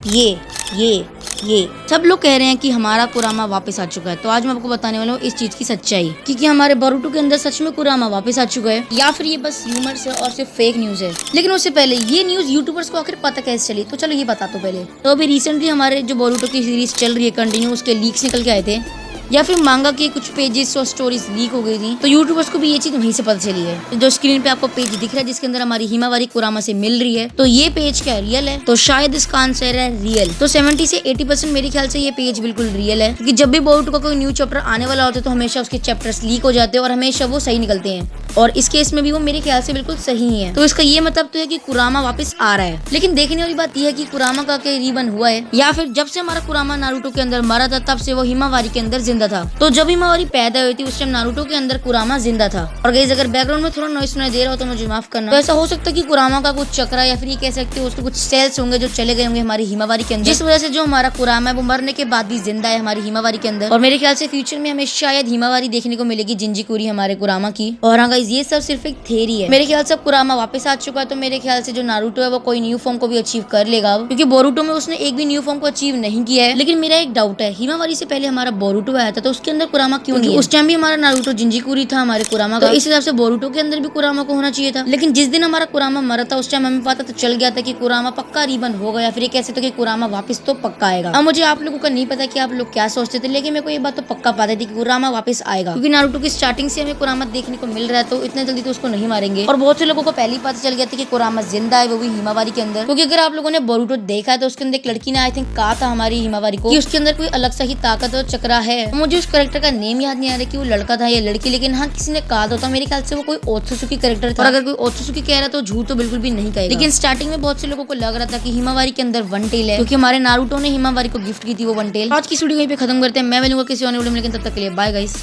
ये सब लोग कह रहे हैं कि हमारा कुरामा वापस आ चुका है। तो आज मैं आपको बताने वाला हूँ इस चीज की सच्चाई कि हमारे बोरुटो के अंदर सच में कुरामा वापस आ चुका है या फिर ये बस ह्यूमर्स है और सिर्फ फेक न्यूज है। लेकिन उससे पहले ये न्यूज यूट्यूबर्स को आखिर पता कैसे चली, तो चलो ये बता दो पहले। तो अभी रिसेंटली हमारे जो बोरुटो की सीरीज चल रही है कंटिन्यू, उसके लीक्स निकल के आए थे या फिर मांगा के कुछ पेजेस और स्टोरीज लीक हो गई थी। तो यूट्यूबर्स को भी ये चीज वहीं से पता चली है। जो स्क्रीन पे आपको पेज दिख रहा है जिसके अंदर हमारी हिमावारी कुरामा से मिल रही है, तो ये पेज क्या रियल है? तो शायद इसका आंसर है रियल। तो 70 से 80% मेरे ख्याल से ये पेज बिल्कुल रियल है, क्योंकि जब भी बोरुटो का कोई न्यू चैप्टर आने वाला होता है तो हमेशा उसके चैप्टर्स लीक हो जाते हैं और हमेशा वो सही निकलते हैं, और इस केस में भी वो मेरे ख्याल से बिल्कुल सही ही है। तो इसका ये मतलब तो है कि कुरामा वापस आ रहा है। लेकिन देखने वाली बात यह है कि कुरामा का क्या रीबन हुआ है, या फिर जब से हमारा कुरामा नारुतो के अंदर मरा था तब से वो हिमावारी के अंदर जिंदा था। तो जब हिमावारी पैदा हुई थी उस टाइम नारुतो के अंदर कुरामा जिंदा था। और गाइस अगर बैकग्राउंड में थोड़ा नॉइस सुनाई दे रहा हो तो मुझे माफ करना। तो ऐसा हो सकता है कि कुरामा का कुछ चक्रा या फिर ये कह सकते हो उसके कुछ सेल्स होंगे जो चले गए होंगे हमारी हिमावारी के अंदर, जिस वजह से जो हमारा कुरामा है वो मरने के बाद भी जिंदा है हमारी हिमावारी के अंदर। और मेरे ख्याल से फ्यूचर में हमें शायद हिमावारी देखने को मिलेगी जिंजीकुरी हमारे कुरामा की। और हाँ गाइस ये सब सिर्फ एक थ्योरी है। मेरे ख्याल से कुरामा वापस आ चुका है, तो मेरे ख्याल से जो नारुतो है वो कोई न्यू फॉर्म को भी अचीव कर लेगा, क्योंकि बोरुटो में उसने एक भी न्यू फॉर्म को अचीव नहीं किया है। लेकिन मेरा एक डाउट है, हिमावारी से पहले हमारा बोरुटो आया था तो उसके अंदर कुरामा क्यों नहीं है? उस टाइम भी हमारा नारुतो जिंजीकुरी था हमारे कुरामा का, तो इस हिसाब से बोरुटो के अंदर भी कुरामा को होना चाहिए था। लेकिन जिस दिन हमारा कुरामा मरा था उस टाइम हमें पता तो चल गया था कि कुरामा पक्का रीबन होगा, या फिर ये कह सकते कि कुरामा वापस तो पक्का आएगा। अब मुझे आप लोगों का नहीं पता कि आप लोग क्या सोचते थे, लेकिन मेरे को ये बात तो पक्का पता थी कि कुरामा वापस आएगा, क्योंकि नारुतो की स्टार्टिंग से हमें कुरामा देखने को मिल रहा है, तो इतने जल्दी तो उसको नहीं मारेंगे। और बहुत से लोगों को पहले ही पता चल गया था कि कुरामा जिंदा है, वो भी हिमावारी के अंदर। क्योंकि अगर आप लोगों ने बोरुटो देखा है तो उसके अंदर एक लड़की ने आई थिंक कहा था हमारी हिमावारी को कि उसके अंदर कोई अलग सा ही ताकत और चक्रा है। मुझे उस कैरेक्टर का नेम याद नहीं आ रहा कि वो लड़का था या लड़की, लेकिन हाँ किसी ने कहा था। मेरे ख्याल से वो कोई ओत्सुसुकी कैरेक्टर था, और अगर कोई ओत्सुसुकी कह रहा तो झूठ तो बिल्कुल भी नहीं कहेगा। लेकिन स्टार्टिंग में बहुत से लोगों को लग रहा था कि हिमावारी के अंदर वन टेल है, क्योंकि हमारे नारुतो ने हिमावारी को गिफ्ट की थी वो वन टेल। आज की वीडियो यहीं पे खत्म करते हैं। मैं मिलूंगा किसी और वीडियो में, लेकिन तब तक के लिए बाय गाइस।